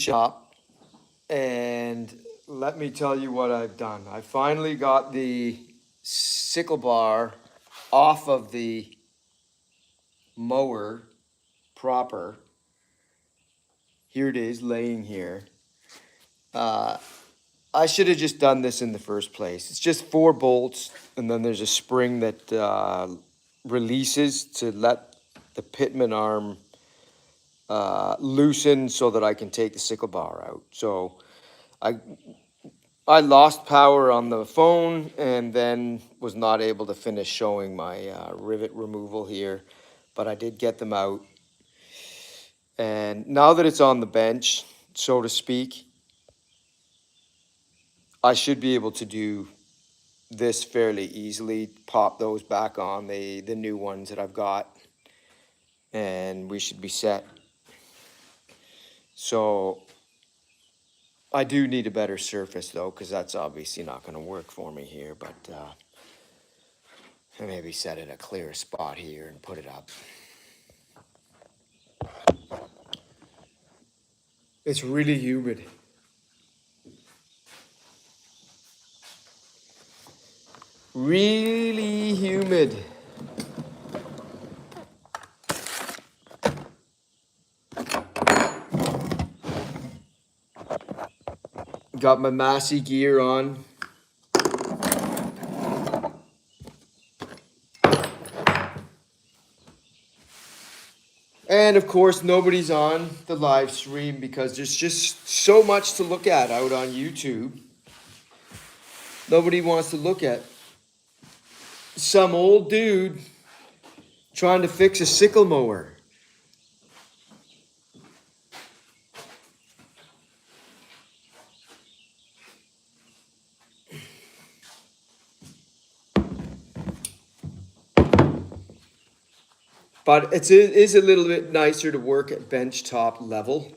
shop, and let me tell you what I've done. I finally got the sickle bar off of the mower proper. Here it is, laying here. Uh, I should have just done this in the first place. It's just 4 bolts, and then there's a spring that releases to let the pitman arm loosen so that I can take the sickle bar out. So I I lost power on the phone and then was not able to finish showing my rivet removal here, but I did get them out. And now that it's on the bench, so to speak, I should be able to do this fairly easily, pop those back on the new ones that I've got, and we should be set. So I do need a better surface though, because that's obviously not going to work for me here, but maybe set it a clear spot here and put it up. It's really humid. Really humid. Got my Massey gear on. And of course, nobody's on the live stream because there's just so much to look at out on YouTube. Nobody wants to look at some old dude trying to fix a sickle mower. But it is a little bit nicer to work at bench top level.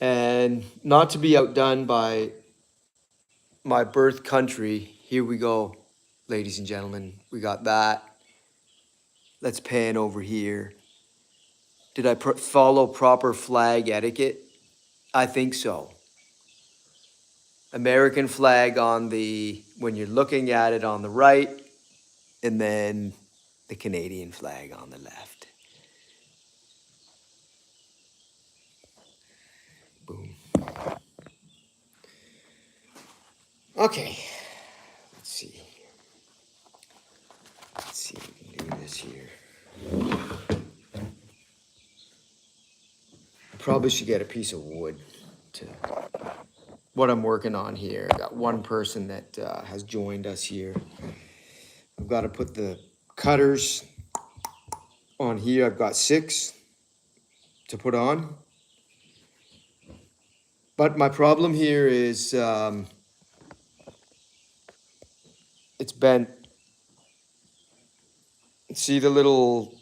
And not to be outdone by my birth country, here we go, ladies and gentlemen. We got that. Let's pan over here. Did I follow proper flag etiquette? I think so. American flag on the, when you're looking at it on the right, and then the Canadian flag on the left. Boom. Okay, let's see. Let's see if we can do this here. Probably should get a piece of wood to what I'm working on here. I got one person that has joined us here. I've got to put the cutters on here. I've got 6 to put on. But my problem here is it's bent. See the little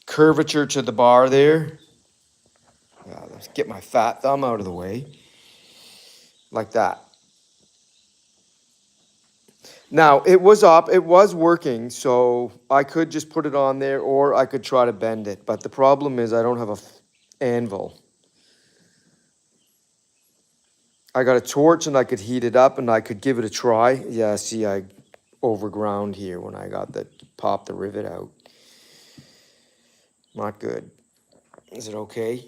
curvature to the bar there? Let's get my fat thumb out of the way. Like that. Now, it was working, so I could just put it on there or I could try to bend it. But the problem is I don't have a anvil. I got a torch and I could heat it up and I could give it a try. Yeah, see, I overground here when I got pop the rivet out. Not good. Is it okay?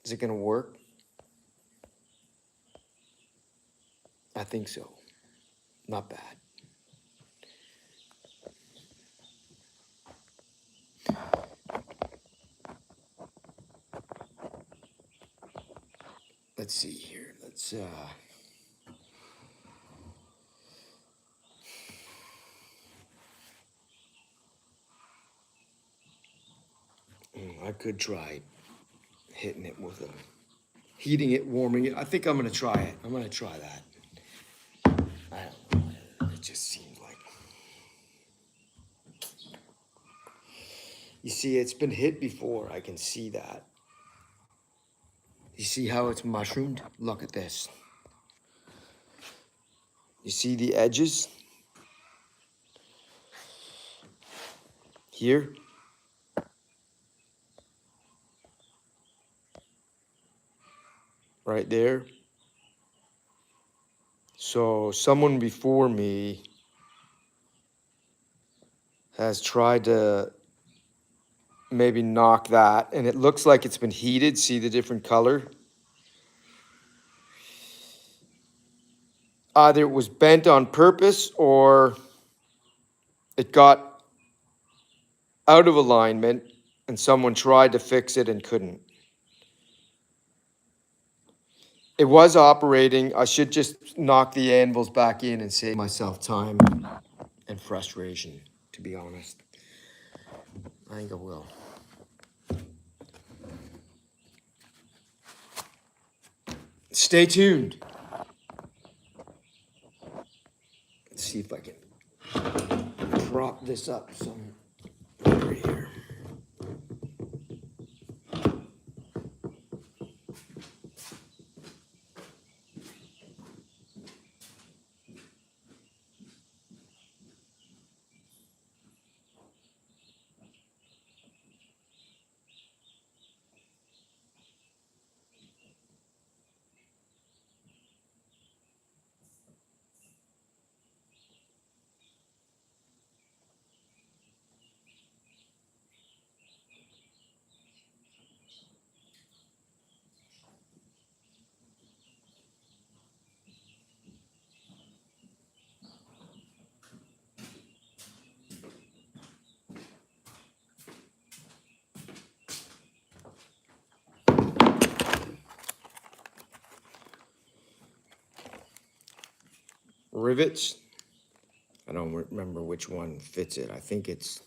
Is it gonna work? I think so. Not bad. Let's see here. Let's I could try hitting it with a heating it, warming it. I think I'm gonna try it. I'm gonna try that. I don't know. It just seems like. You see, it's been hit before. I can see that. You see how it's mushroomed? Look at this. You see the edges? Here? right there. So someone before me has tried to maybe knock that, and it looks like it's been heated. See the different color? Either it was bent on purpose or it got out of alignment and someone tried to fix it and couldn't. It was operating. I should just knock the anvils back in and save myself time and frustration, to be honest. I think I will. Stay tuned. Let's see if I can prop this up some over here. Rivets. I don't remember which one fits it. I think it's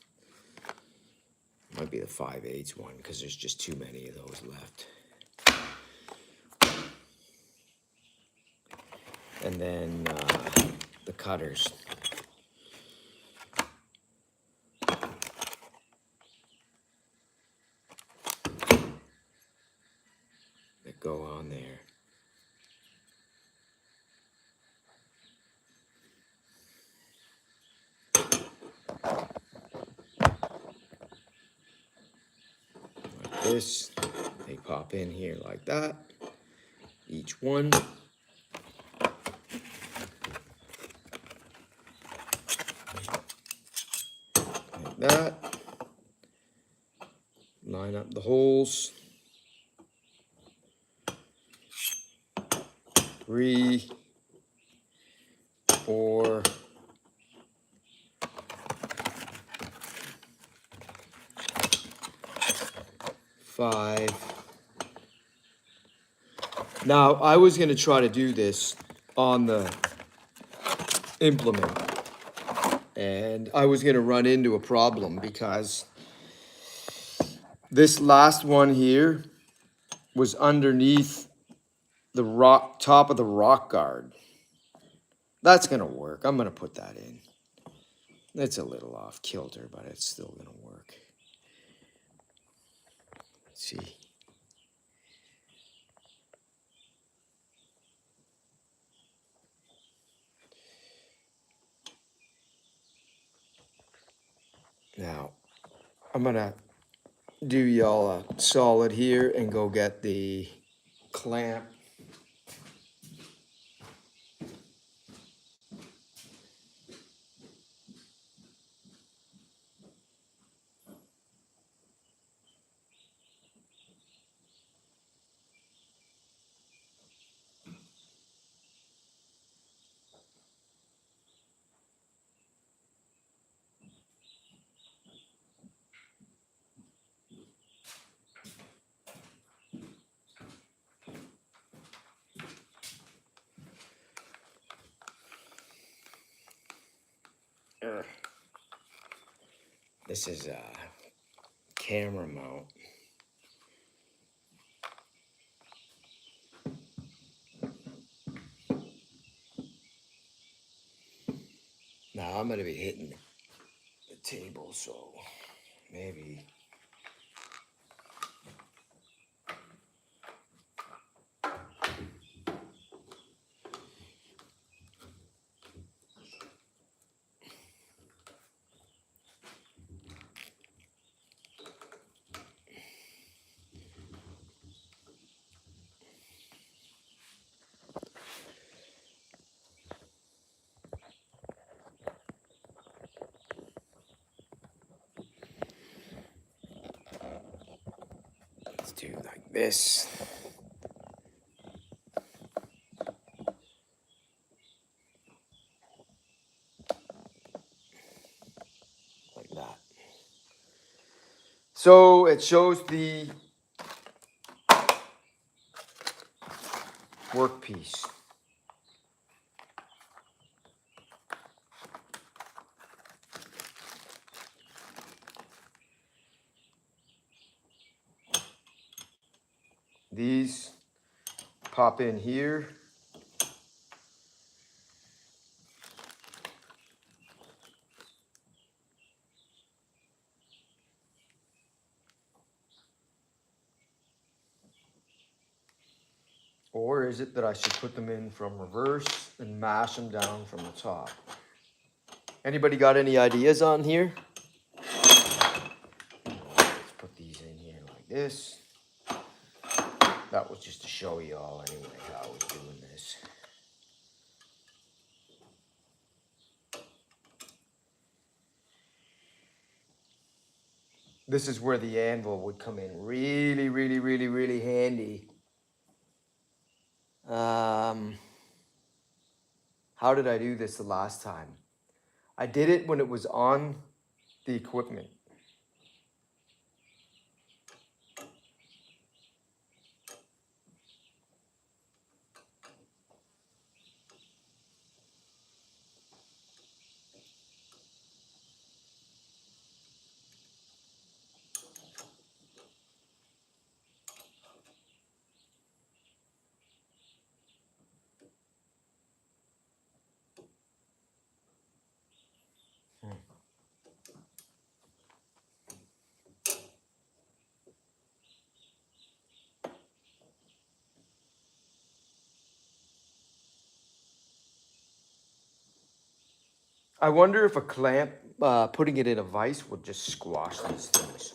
might be the 5/8 one because there's just too many of those left. And then the cutters. That go on there. Like this. They pop in here like that. Each one. Like that. Line up the holes. 3, 4, 5. Now, I was going to try to do this on the implement, and I was going to run into a problem because this last one here was underneath the top of the rock guard. That's going to work. I'm going to put that in. It's a little off kilter, but it's still going to work. Let's see. Now, I'm going to do y'all a solid here and go get the clamp. This is a camera mount. Now I'm going to be hitting the table, so maybe. Let's do like this. Like that. So it shows the workpiece. These pop in here. Or is it that I should put them in from reverse and mash them down from the top? Anybody got any ideas on here? Let's put these in here like this. That was just to show you all anyway how I was doing this. This is where the anvil would come in really, really, really, really handy. How did I do this the last time? I did it when it was on the equipment. I wonder if a clamp, putting it in a vise would just squash these things.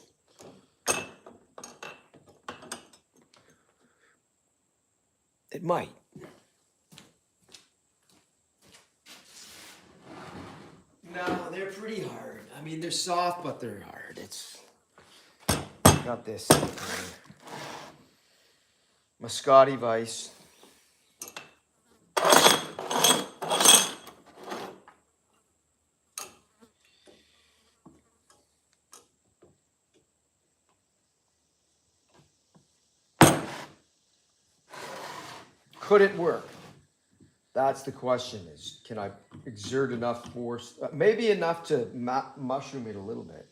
It might. No, they're pretty hard. I mean, they're soft, but they're hard. It's got this Mascotti vise. Could it work? That's the question is, can I exert enough force? Maybe enough to mushroom it a little bit.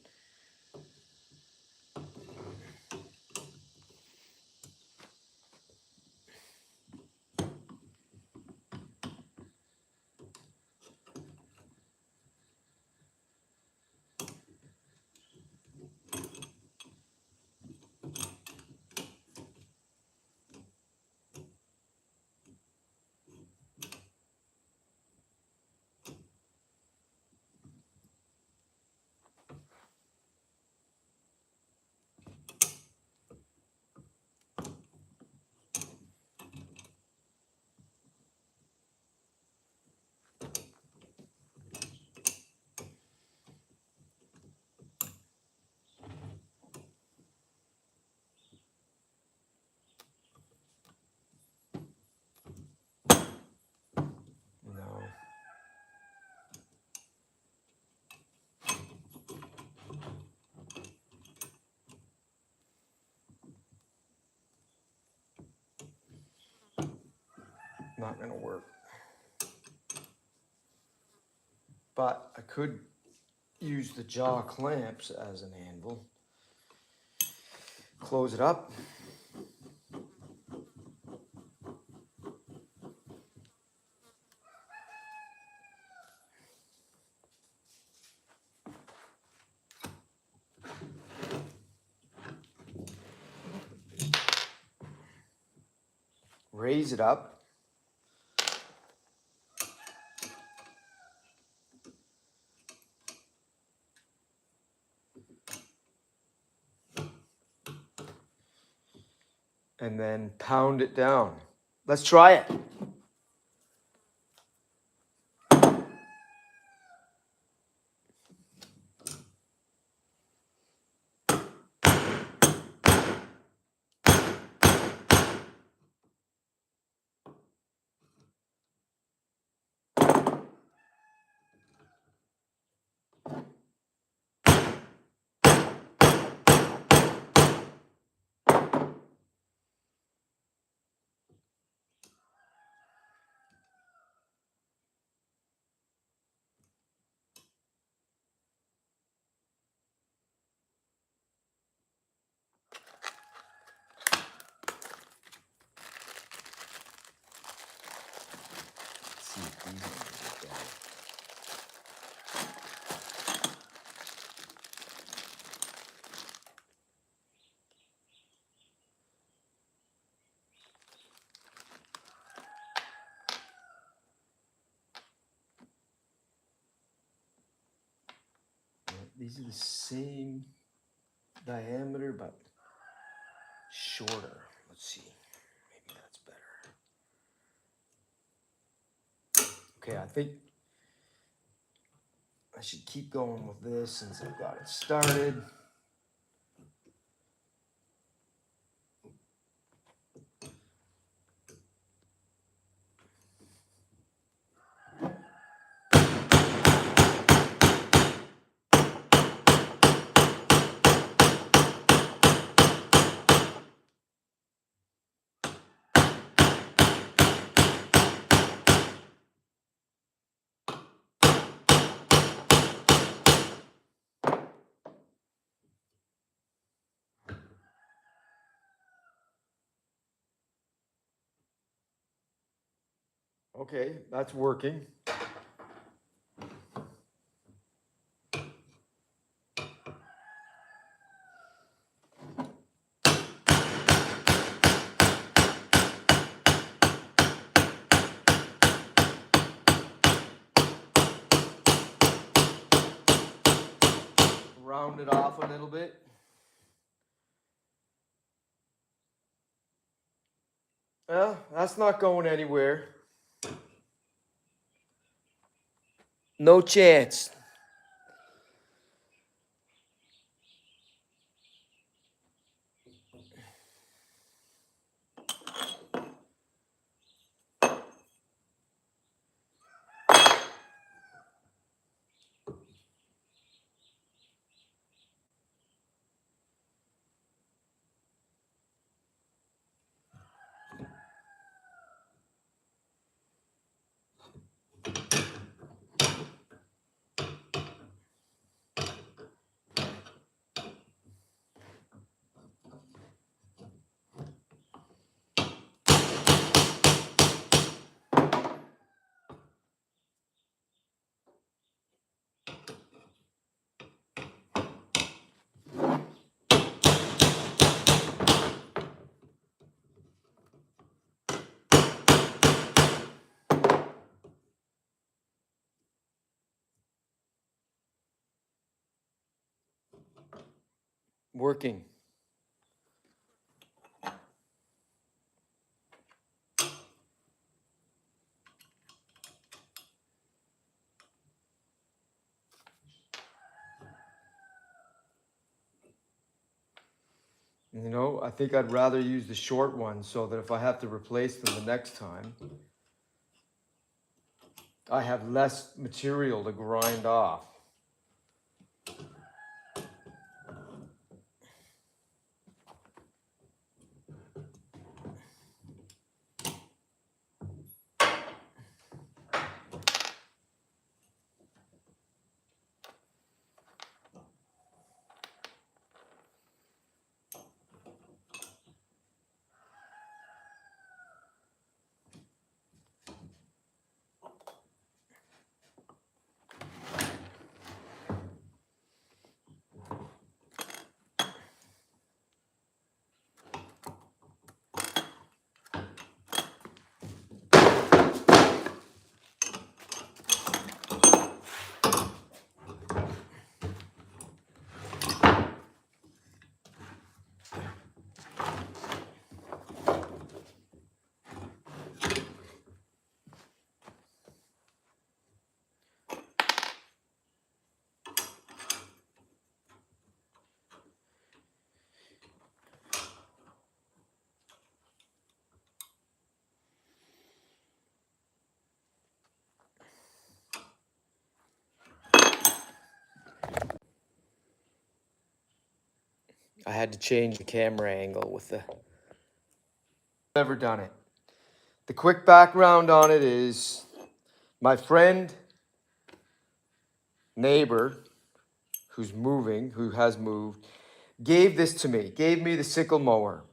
No. Not gonna work. But I could use the jaw clamps as an anvil. Close it up. Raise it up. And then pound it down. Let's try it. These ones are better. These are the same diameter, but shorter. Let's see. Maybe that's better. Okay, I think I should keep going with this since I've got it started. Okay, that's working. Round it off a little bit. That's not going anywhere. No chance. Working. You know, I think I'd rather use the short one so that if I have to replace them the next time, I have less material to grind off. I had to change the camera angle with the... Never done it. The quick background on it is my friend, neighbor, who has moved, gave this to me, gave me the Sickle mower.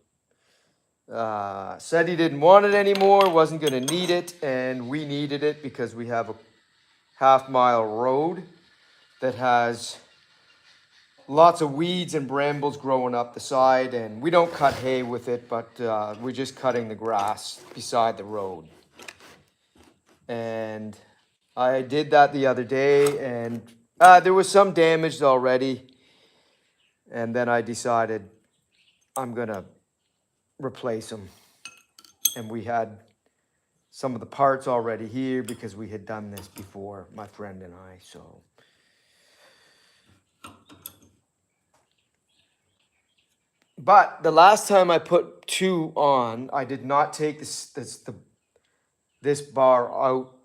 said he didn't want it anymore, wasn't going to need it, and we needed it because we have a half-mile road that has lots of weeds and brambles growing up the side, and we don't cut hay with it, but we're just cutting the grass beside the road. And I did that the other day, and there was some damage already, and then I decided I'm gonna replace them. And we had some of the parts already here because we had done this before, my friend and I, so. But the last time I put two on, I did not take this bar out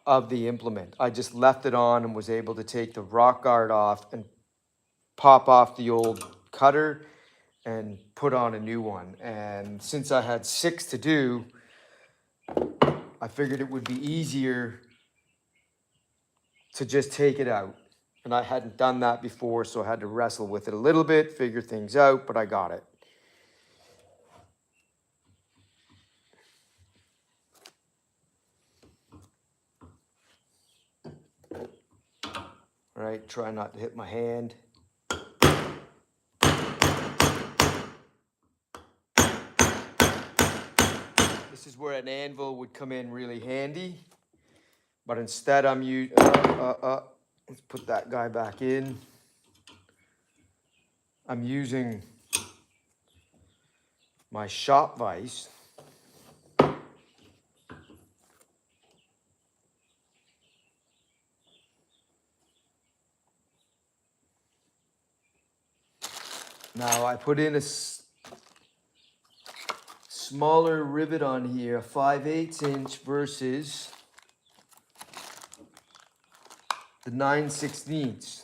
of the implement. I just left it on and was able to take the rock guard off and pop off the old cutter and put on a new one. And since I had 6 to do, I figured it would be easier to just take it out. And I hadn't done that before, so I had to wrestle with it a little bit, figure things out, but I got it. All right, try not to hit my hand. This is where an anvil would come in really handy, but instead I'm using, let's put that guy back in. I'm using my shop vise. Now I put in a smaller rivet on here, a 5/8 inch versus the 9/16.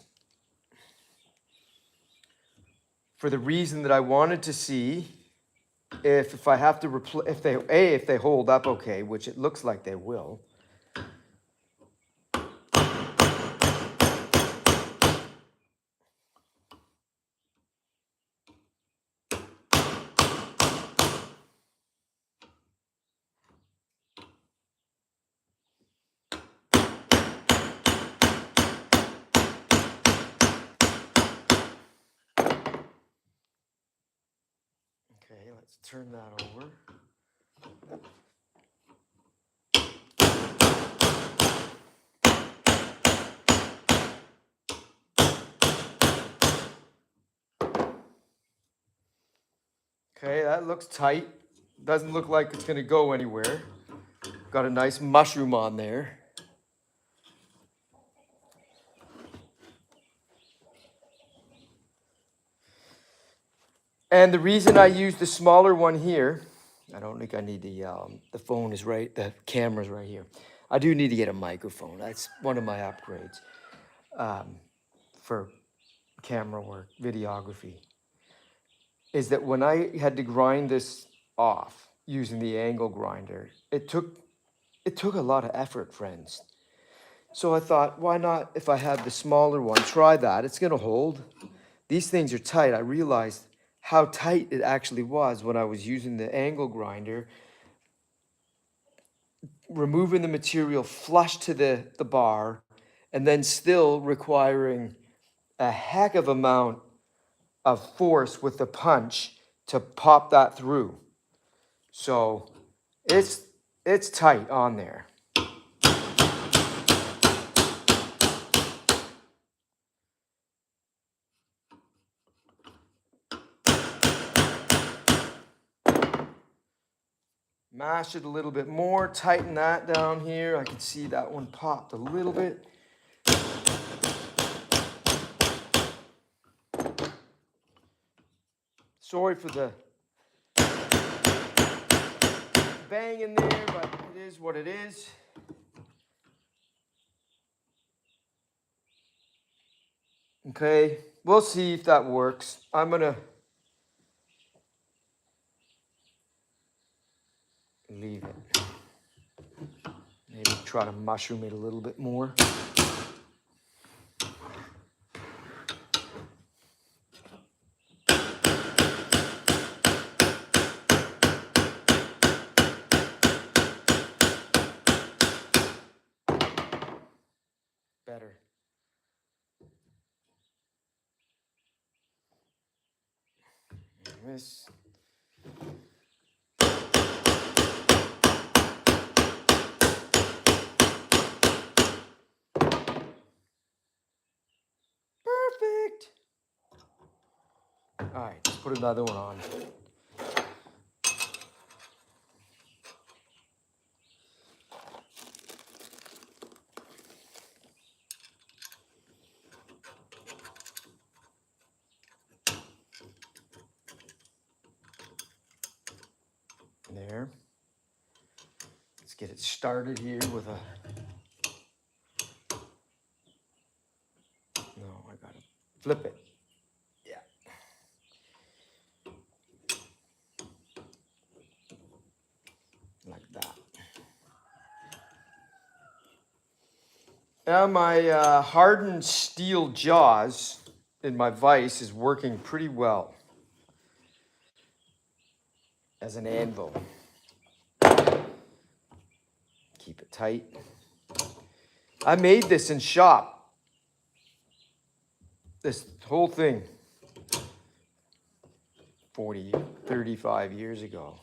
For the reason that I wanted to see if I have to replace, if they hold up okay, which it looks like they will. Okay, let's turn that over. Okay, that looks tight. Doesn't look like it's gonna go anywhere. Got a nice mushroom on there. And the reason I use the smaller one here, I don't think I need the phone is right, the camera's right here. I do need to get a microphone. That's one of my upgrades for camera work, videography. Is that when I had to grind this off using the angle grinder, it took a lot of effort, friends. So I thought, why not, if I have the smaller one, try that. It's gonna hold. These things are tight. I realized how tight it actually was when I was using the angle grinder, removing the material flush to the bar, and then still requiring a heck of amount of force with the punch to pop that through. So it's tight on there. Mash it a little bit more, tighten that down here. I can see that one popped a little bit. Sorry for the bang in there, but it is what it is. Okay, we'll see if that works. I'm gonna leave it. Maybe try to mushroom it a little bit more. better. This. Perfect. All right, let's put another one on. There. Let's get it started here with a. No, I gotta flip it. Yeah. Like that. Now my hardened steel jaws in my vise is working pretty well as an anvil. Keep it tight. I made this in shop. This whole thing 35 years ago.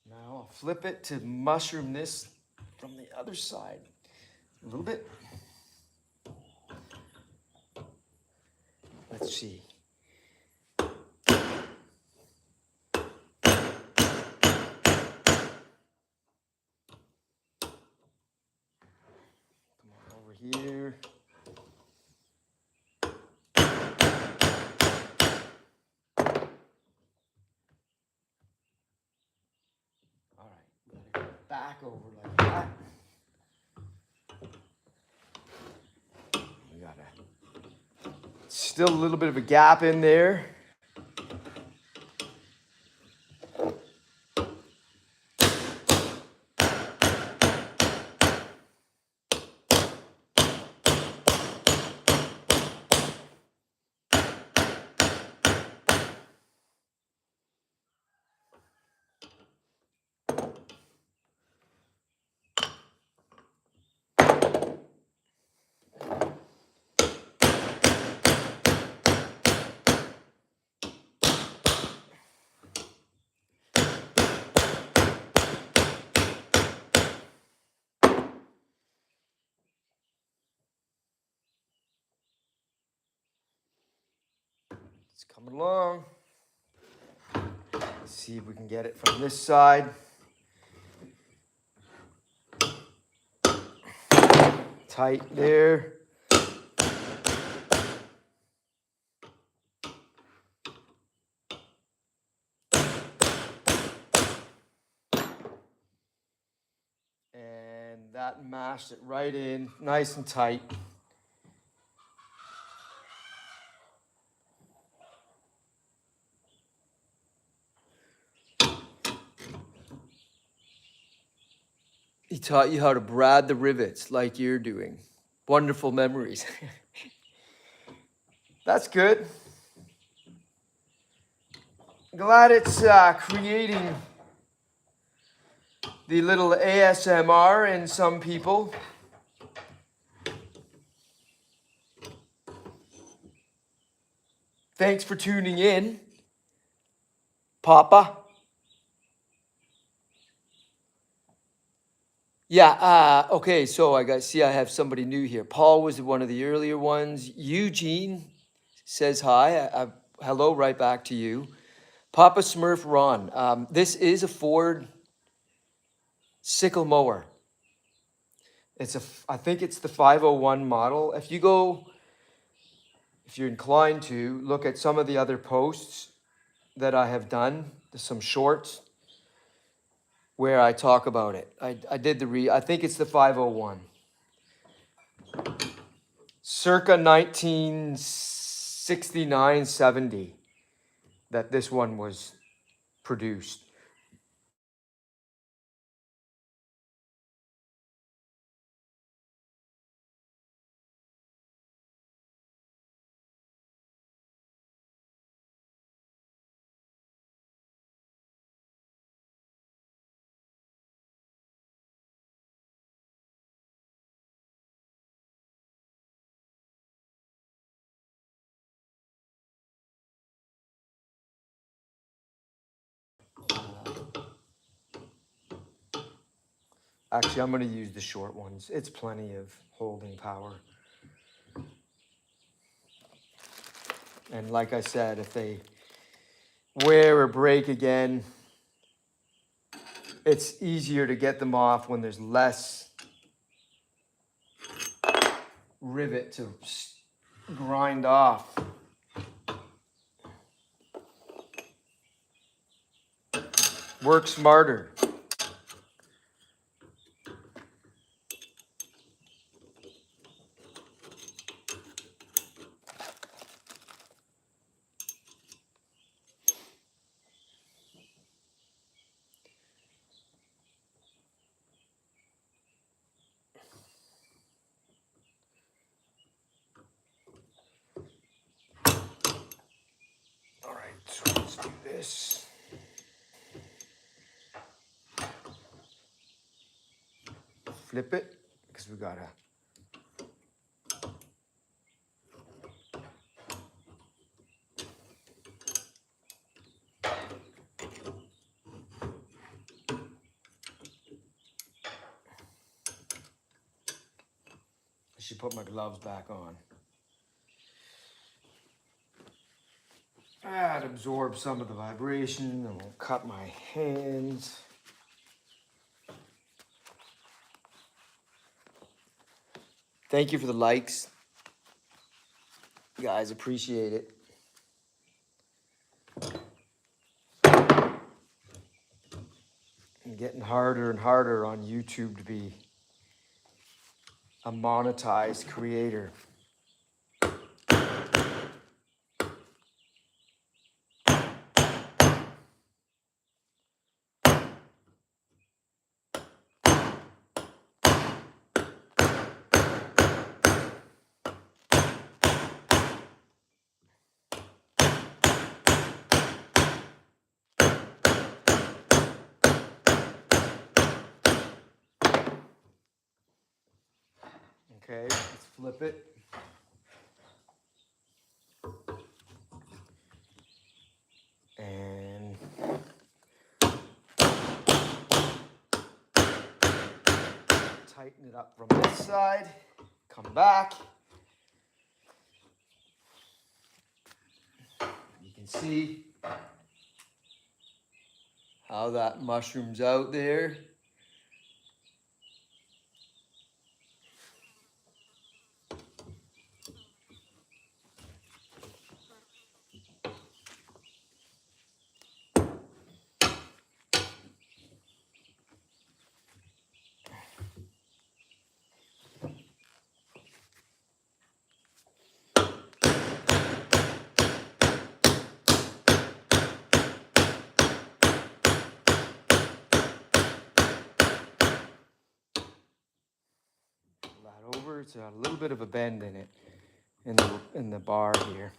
Now I'll flip it to mushroom this from the other side a little bit. Let's see. Come on over here. All right, let it go back over like that. We got still a little bit of a gap in there. It's coming along. Let's see if we can get it from this side. Tight there. And that mashed it right in, nice and tight. He taught you how to brad the rivets like you're doing. Wonderful memories. That's good. Glad it's creating the little ASMR in some people. Thanks for tuning in, Papa. Yeah, okay, so I have somebody new here. Paul was one of the earlier ones. Eugene says hi. Hello right back to you. Papa Smurf Ron. This is a Ford Sickle mower. I think it's the 501 model. If you're inclined to, look at some of the other posts that I have done, some shorts where I talk about it. I think it's the 501. Circa 19 69.70 that this one was produced. Actually, I'm going to use the short ones. It's plenty of holding power. And like I said, if they wear or break again, it's easier to get them off when there's less rivet to grind off. Work smarter. All right, so let's do this. Flip it, because we gotta. I should put my gloves back on. That absorbs some of the vibration and won't cut my hands. Thank you for the likes. Guys, appreciate it. And getting harder and harder on YouTube to be a monetized creator. Okay, let's flip it. And tighten it up from this side. Come back. You can see how that mushroom's out there. That over. It's got a little bit of a bend in it, in the bar here.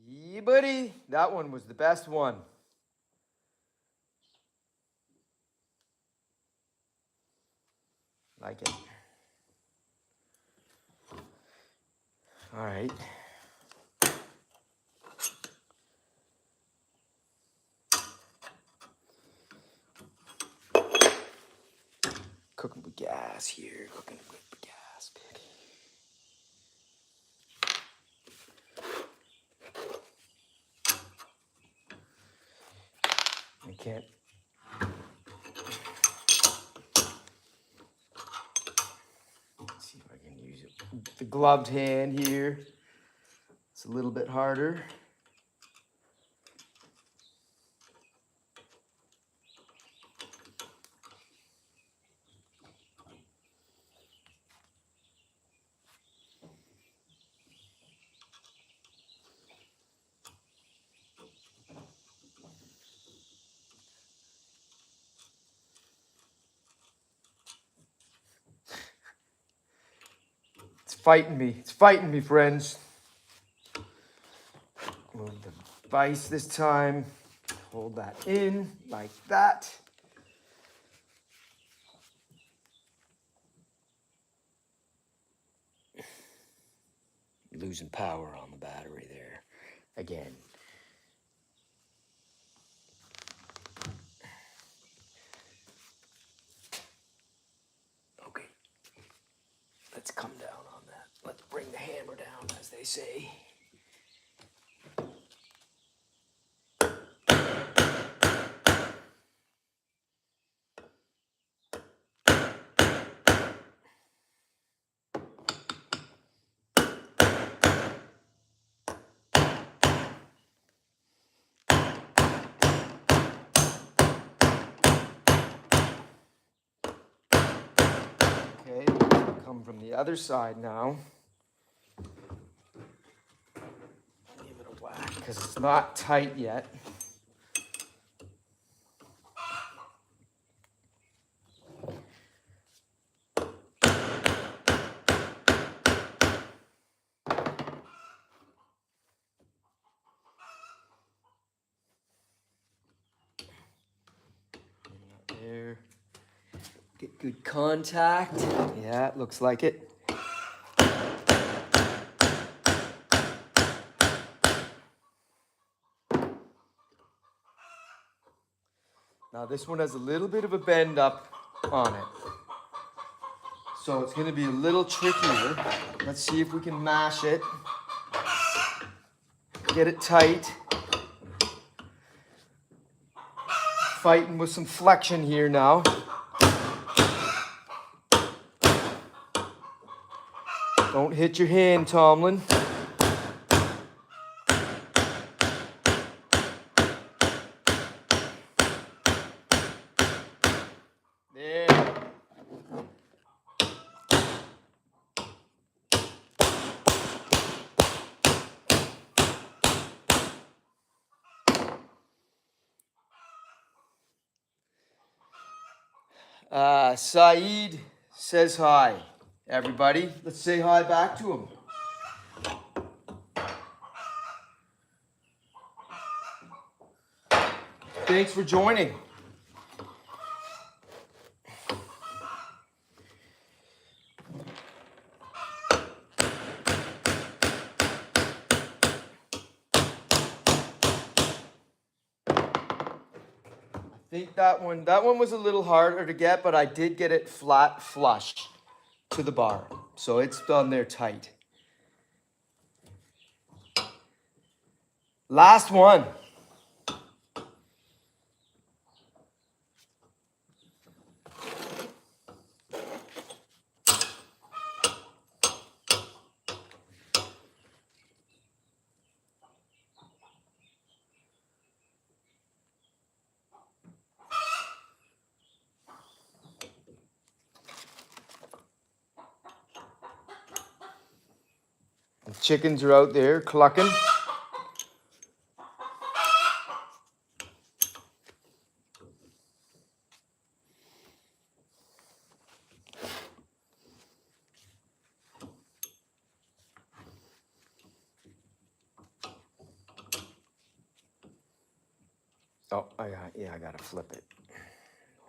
Yeah, buddy, that one was the best one. Like it. All right. Cooking with gas here. Cooking with gas, baby. I can't. Let's see if I can use it. The gloved hand here. It's a little bit harder. fighting me. It's fighting me, friends. Move the vise this time. Hold that in like that. Losing power on the battery there again. Okay, let's come down on that. Let's bring the hammer down, as they say. Okay, come from the other side now. Give it a whack because it's not tight yet. There. Get good contact. Yeah, it looks like it. Now this one has a little bit of a bend up on it. So it's going to be a little trickier. Let's see if we can mash it. Get it tight. Fighting with some flexion here now. Don't hit your hand, Tomlin. There. Saeed says hi, everybody. Let's say hi back to him. Thanks for joining. I think that one was a little harder to get, but I did get it flat flush to the bar. So it's done there tight. Last one. The chickens are out there clucking. Oh, I gotta flip it.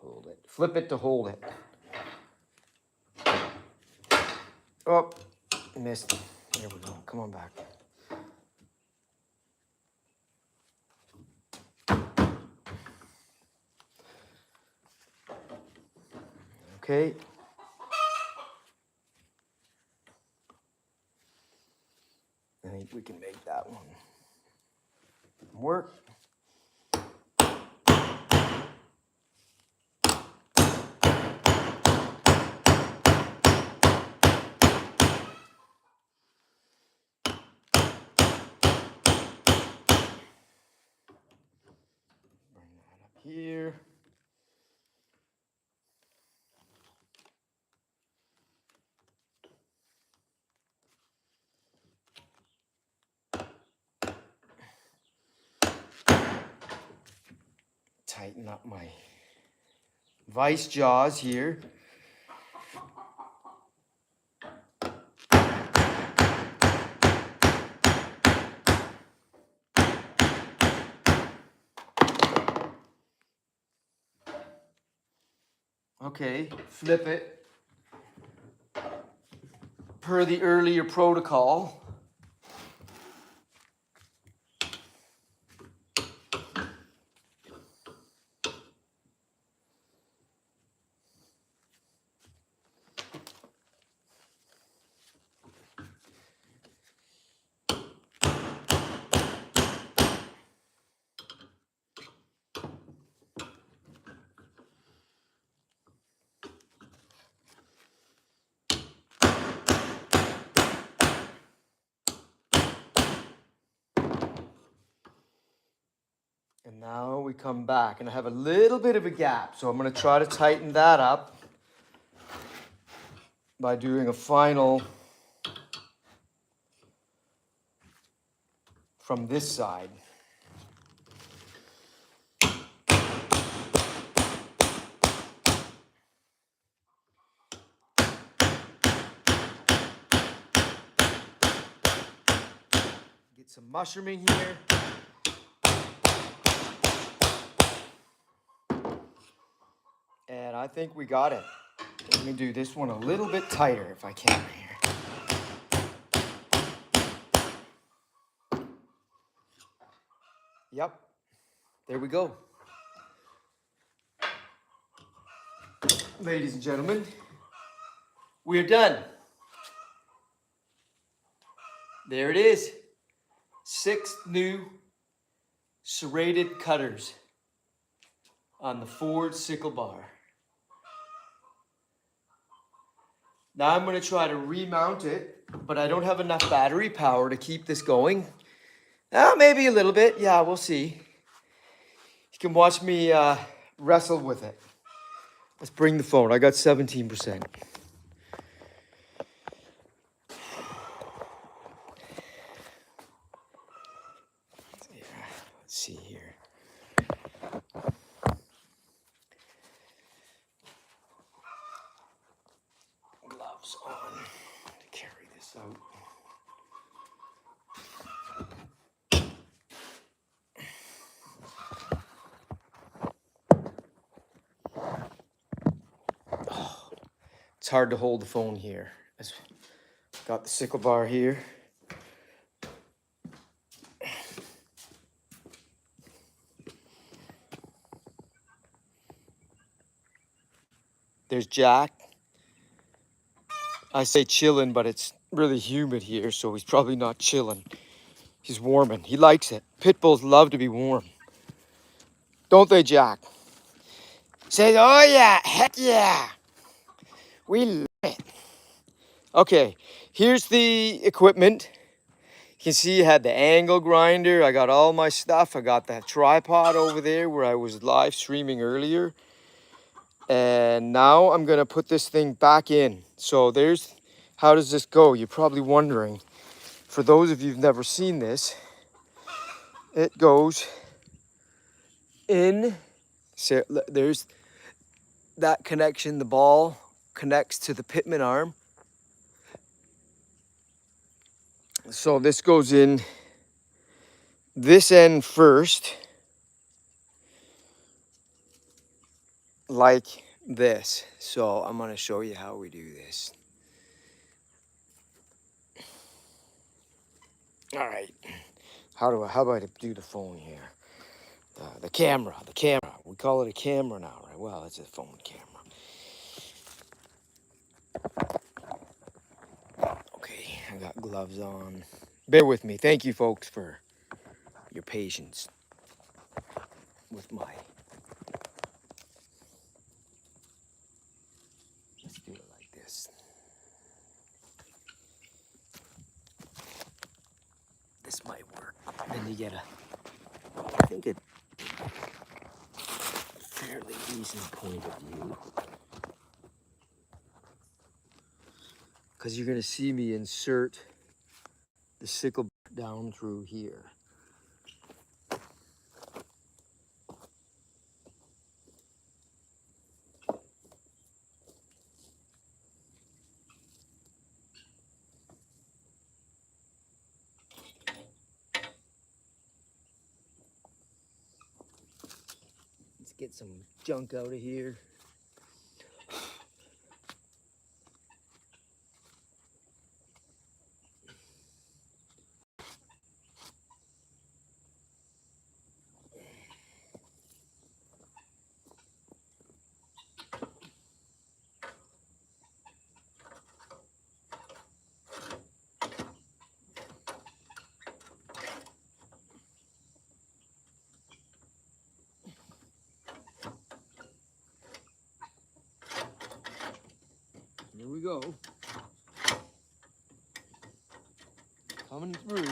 Hold it. Flip it to hold it. Oh, missed. There we go. Come on back. Okay. I think we can make that one work. Bring that up here. Tighten up my vice jaws here. Okay, flip it. Per the earlier protocol. And now we come back, and I have a little bit of a gap, so I'm going to try to tighten that up by doing a final from this side. Get some mushrooming here. And I think we got it. Let me do this one a little bit tighter if I can here. Yep, there we go. Ladies and gentlemen, we're done. There it is. 6 new serrated cutters on the Ford Sickle bar. Now I'm going to try to remount it, but I don't have enough battery power to keep this going. Maybe a little bit. Yeah, we'll see. You can watch me wrestle with it. Let's bring the phone. I got 17%. Let's see here. Gloves on to carry this out. It's hard to hold the phone here. I've got the Sickle bar here. There's Jack. I say chillin', but it's really humid here, so he's probably not chillin'. He's warming. He likes it. Pit bulls love to be warm. Don't they, Jack? Says, oh yeah, heck yeah. We love it. Okay, here's the equipment. You can see I had the angle grinder. I got all my stuff. I got that tripod over there where I was live streaming earlier. And now I'm gonna put this thing back in. So there's, how does this go? You're probably wondering. For those of you who've never seen this, it goes in. So there's that connection. The ball connects to the pitman arm. So this goes in this end first, like this. So I'm gonna show you how we do this. All right. How about I do the phone here? The camera. We call it a camera now, right? Well, it's a phone camera. Okay, I got gloves on. Bear with me. Thank you, folks, for your patience with my. Let's do it like this. This might work. Then you get I think a fairly decent point of view. Because you're going to see me insert the sickle down through here. Let's get some junk out of here. go. Coming through.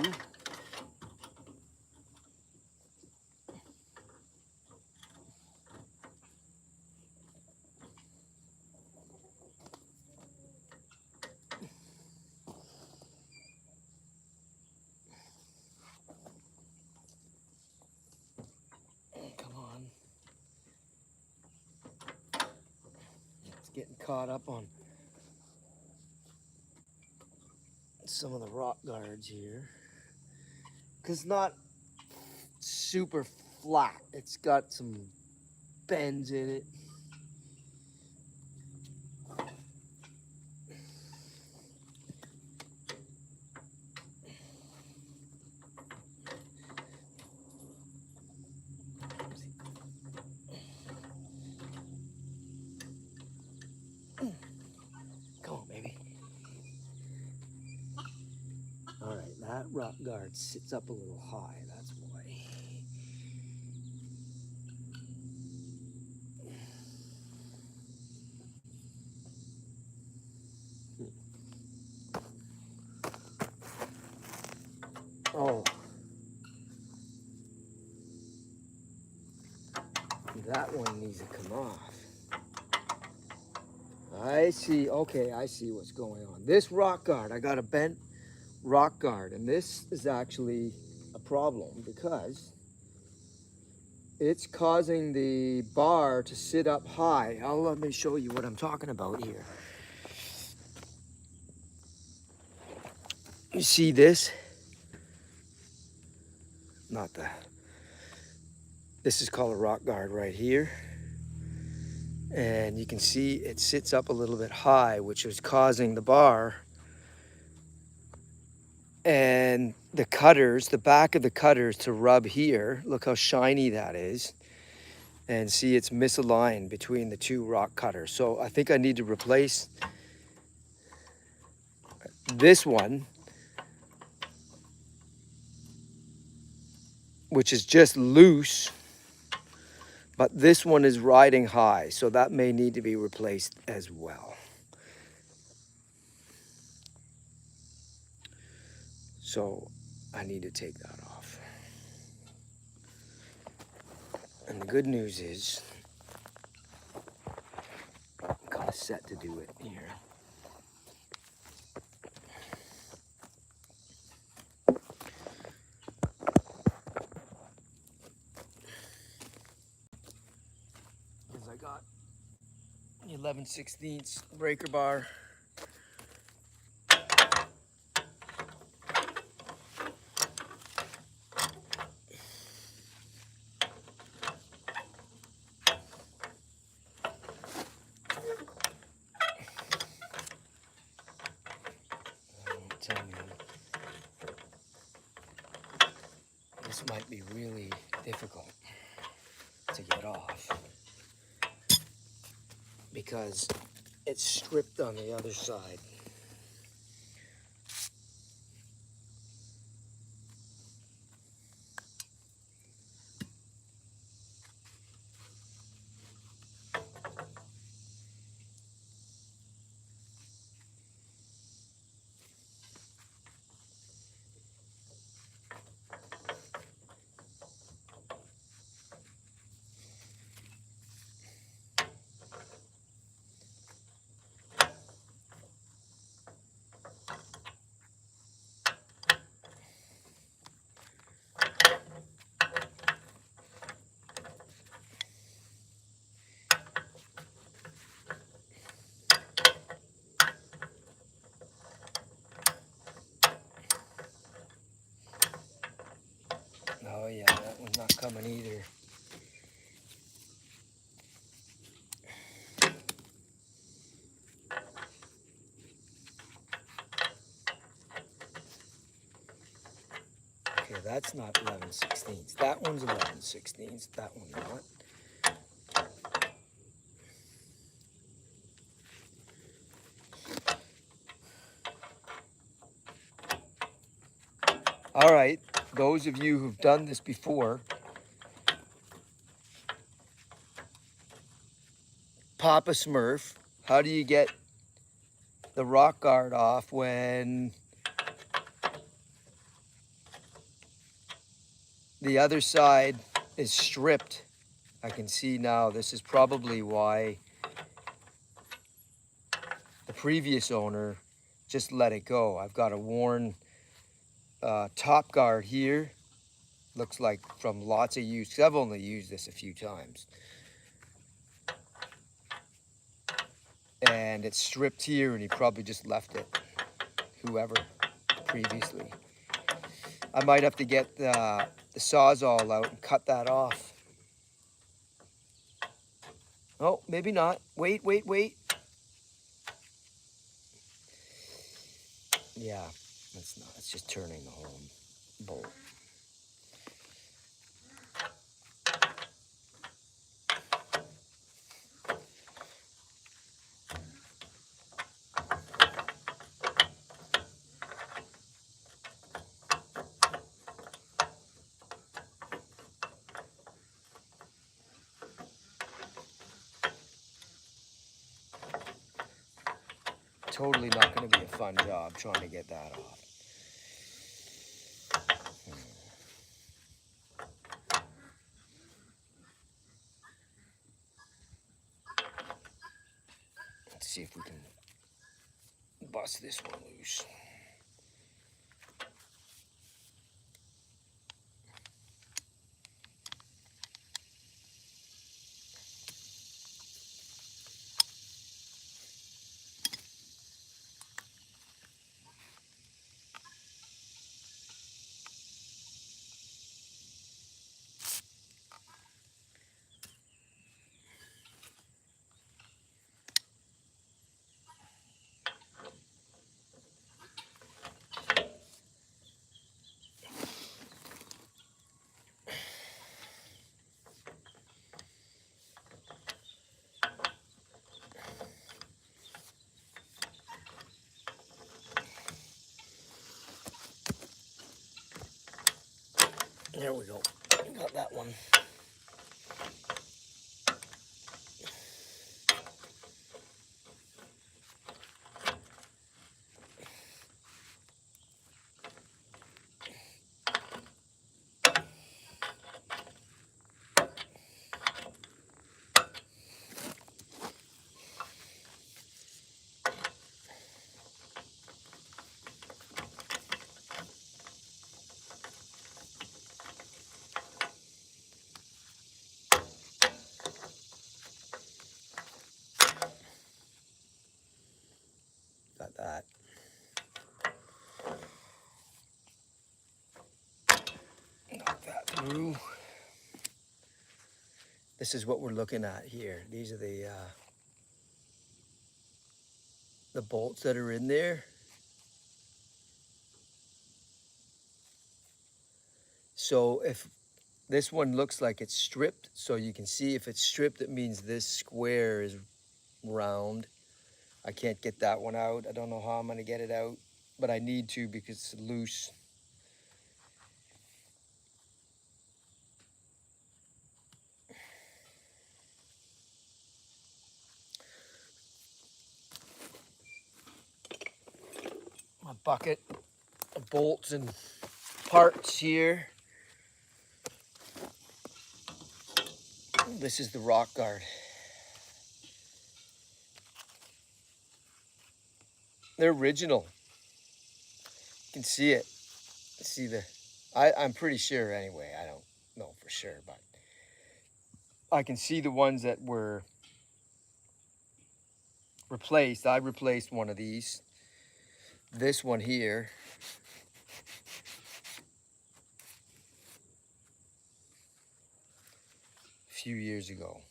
Come on. It's getting caught up on some of the rock guards here. Because it's not super flat. It's got some bends in it. Come on, baby. All right, that rock guard sits up a little high, that's why. Oh. That one needs to come off. I see, okay, I see what's going on. This rock guard, I got a bent rock guard, and this is actually a problem because it's causing the bar to sit up high. Let me show you what I'm talking about here. You see this? Not the, this is called a rock guard right here. And you can see it sits up a little bit high, which is causing the bar and the cutters, the back of the cutters to rub here. Look how shiny that is. And see, it's misaligned between the two rock cutters. So I think I need to replace this one, which is just loose, but this one is riding high. So that may need to be replaced as well. So I need to take that off. And the good news is, I'm kind of set to do it here. Because I got the 11/16 breaker bar. This might be really difficult to get off because it's stripped on the other side. Oh yeah, that one's not coming either. Okay, that's not 11/16. That one's 11/16. That one not. All right, those of you who've done this before, Papa Smurf, how do you get the rock guard off when the other side is stripped. I can see now this is probably why the previous owner just let it go. I've got a worn top guard here. Looks like from lots of use, because I've only used this a few times. And it's stripped here, and he probably just left it, whoever, previously. I might have to get the Sawzall out and cut that off. Oh, maybe not. Wait. Yeah, that's not. It's just turning the whole bolt. Totally not going to be a fun job trying to get that off. Let's see if we can bust this one loose. There we go. Got that one. Got that. Knock that through. This is what we're looking at here. These are the bolts that are in there. So if this one looks like it's stripped, so you can see if it's stripped, it means this square is round. I can't get that one out. I don't know how I'm going to get it out, but I need to because it's loose. My bucket of bolts and parts here. This is the rock guard. They're original. You can see it. See the, I'm pretty sure anyway. I don't know for sure, but I can see the ones that were replaced. I replaced one of these. This one here. A few years ago.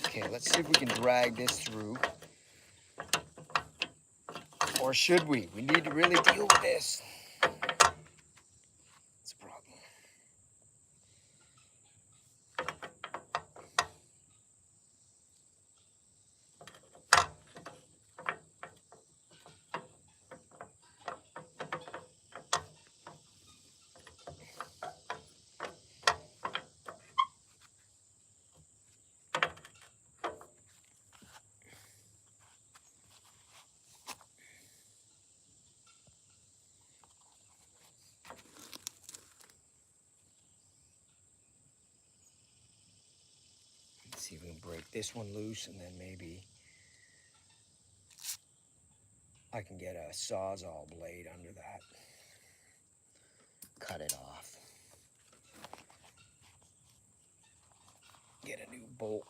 Okay, let's see if we can drag this through. Or should we? We need to really deal with this. It's a problem. this one loose, and then maybe I can get a Sawzall blade under that. Cut it off. Get a new bolt.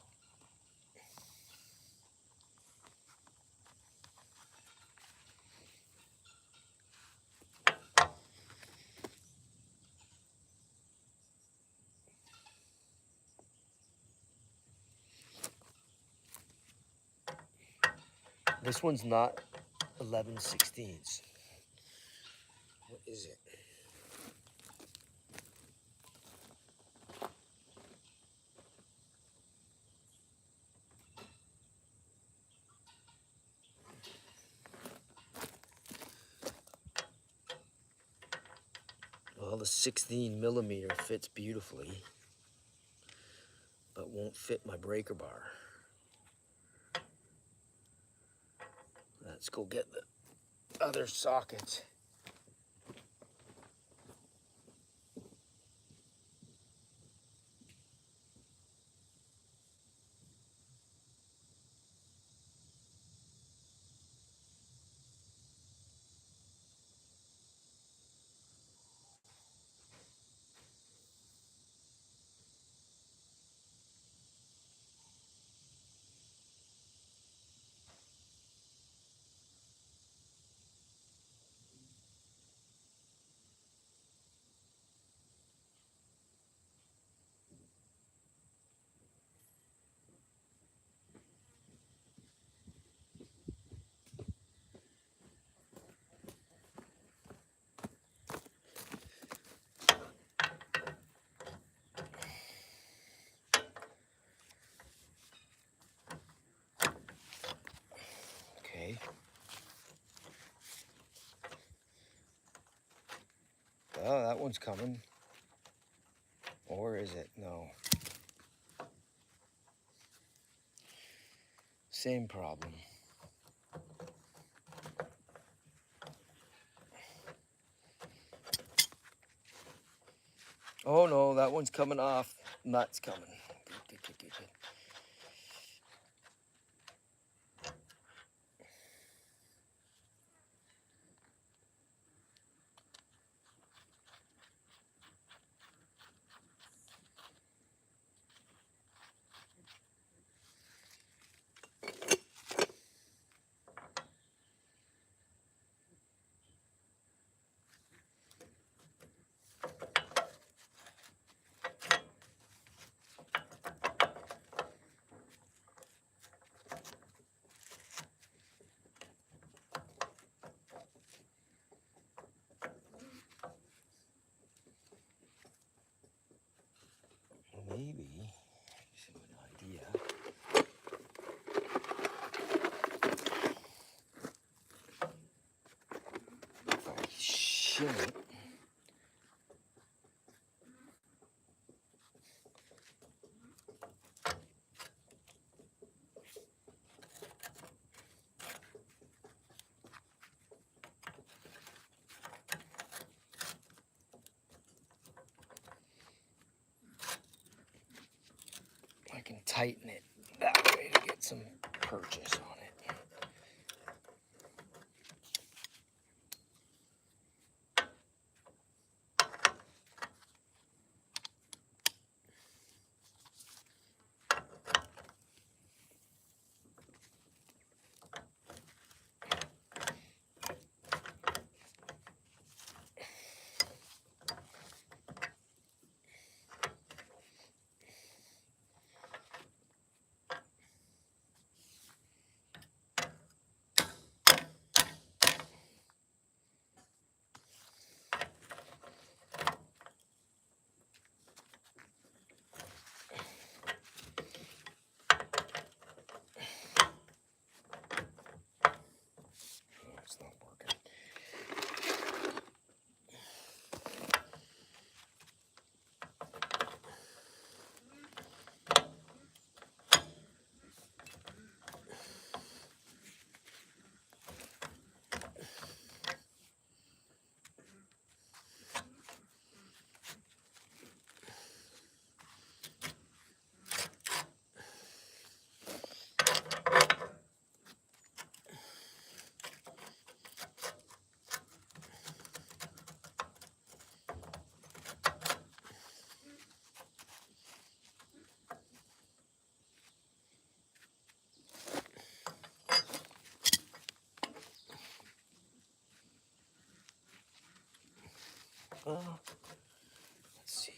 This one's not 11/16. What is it? Well, the 16mm fits beautifully, but won't fit my breaker bar. Let's go get the other sockets. Okay. Oh, that one's coming. Or is it? No. Same problem. Oh no, that one's coming off. Nut's coming. Good. Maybe, just an idea. If I shim it, I can tighten it that way to get some purchase on it. Let's see.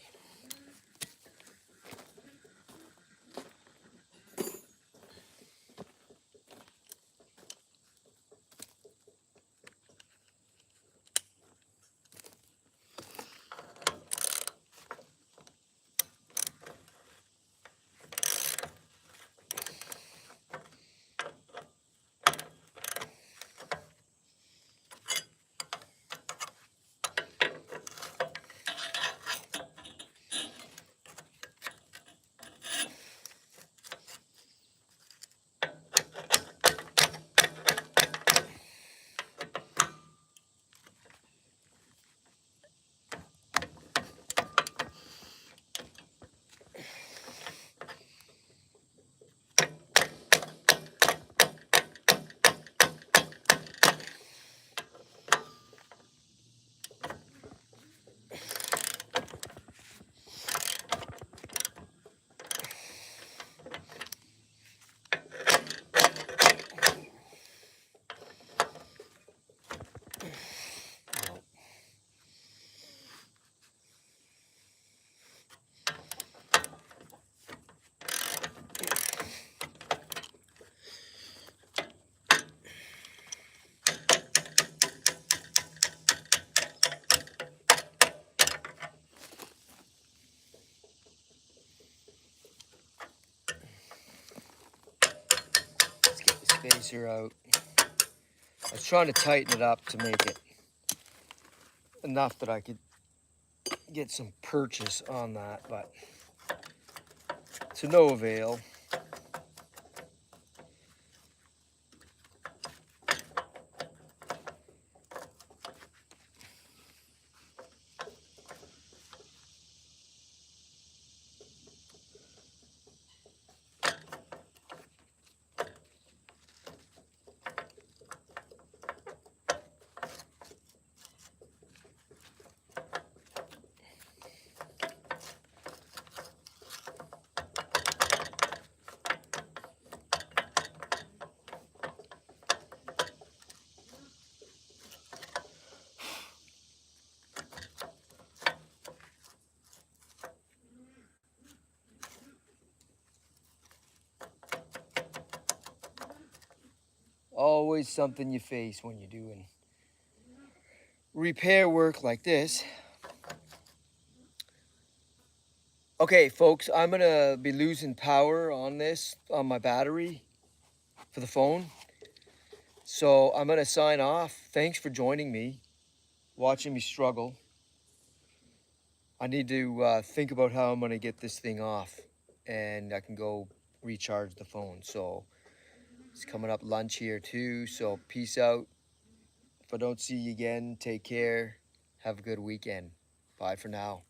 Let's get the spacer out. I was trying to tighten it up to make it enough that I could get some purchase on that, but to no avail. Always something you face when you're doing repair work like this. Okay, folks, I'm gonna be losing power on this, on my battery for the phone. So I'm gonna sign off. Thanks for joining me, watching me struggle. I need to think about how I'm gonna get this thing off and I can go recharge the phone. So it's coming up lunch here too. So peace out. If I don't see you again, take care. Have a good weekend. Bye for now.